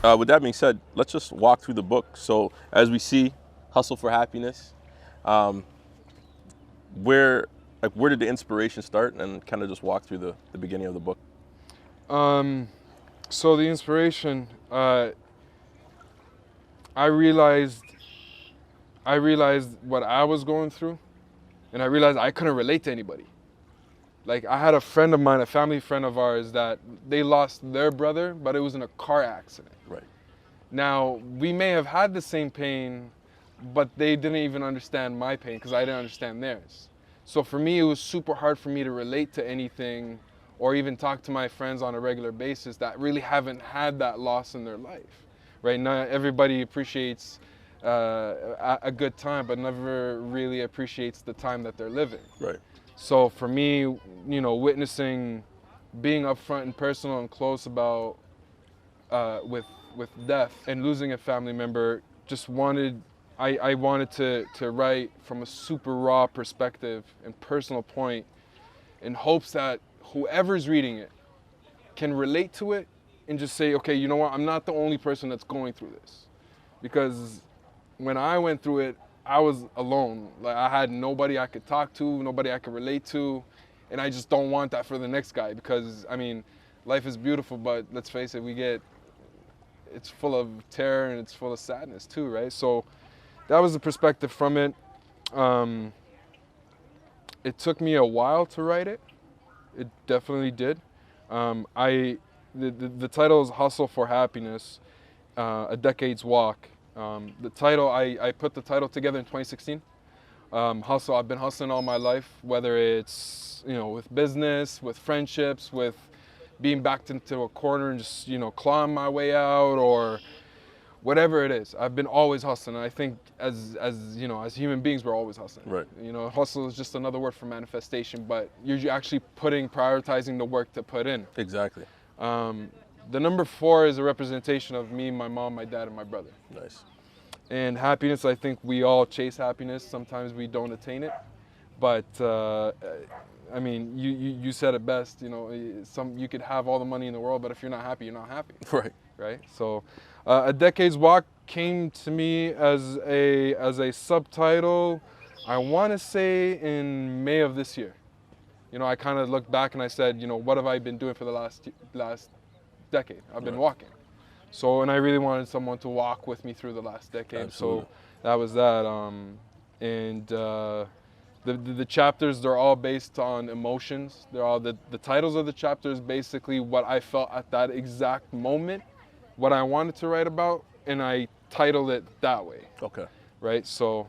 With that being said, let's just walk through the book. So as we see, Hustle for Happiness. Um, where where did the inspiration start, and kind of just walk through the beginning of the book. Um, so the inspiration, I realized what I was going through, and I realized I couldn't relate to anybody. Like, I had a friend of mine, a family friend of ours, that they lost their brother, but it was in a car accident. Right. Now, we may have had the same pain, but they didn't even understand my pain because I didn't understand theirs. So for me, it was super hard for me to relate to anything or even talk to my friends on a regular basis that really haven't had that loss in their life. Right? Not everybody appreciates a good time, but never really appreciates the time that they're living. Right. So for me, witnessing, being upfront and personal and close about with death and losing a family member, I wanted to write from a super raw perspective and personal point, in hopes that whoever's reading it can relate to it and just say, okay, you know what, I'm not the only person that's going through this. Because when I went through it, I was alone. Like, I had nobody I could talk to, nobody I could relate to, and I just don't want that for the next guy. Because I mean, life is beautiful, but let's face it, it's full of terror and it's full of sadness too, right? So that was the perspective from it. It took me a while to write it. It definitely did. The title is Hustle for Happiness, A Decade's Walk. The title, I put the title together in 2016. Hustle, I've been hustling all my life, whether it's, with business, with friendships, with being backed into a corner and just, clawing my way out, or whatever it is. I've been always hustling. And I think as human beings, we're always hustling. Right. Hustle is just another word for manifestation, but you're actually prioritizing the work to put in. Exactly. The number 4 is a representation of me, my mom, my dad, and my brother. Nice. And happiness, I think we all chase happiness. Sometimes we don't attain it. But, I mean, you said it best, you could have all the money in the world, but if you're not happy, you're not happy. Right. Right? So, A Decade's Walk came to me as a subtitle, I want to say in May of this year. I kind of looked back and I said, what have I been doing for the last decade? I've been walking. So, and I really wanted someone to walk with me through the last decade. Absolutely. So that was that. The chapters, they're all based on emotions. They're all the titles of the chapters, basically what I felt at that exact moment, what I wanted to write about, and I titled it that way. Okay. Right? So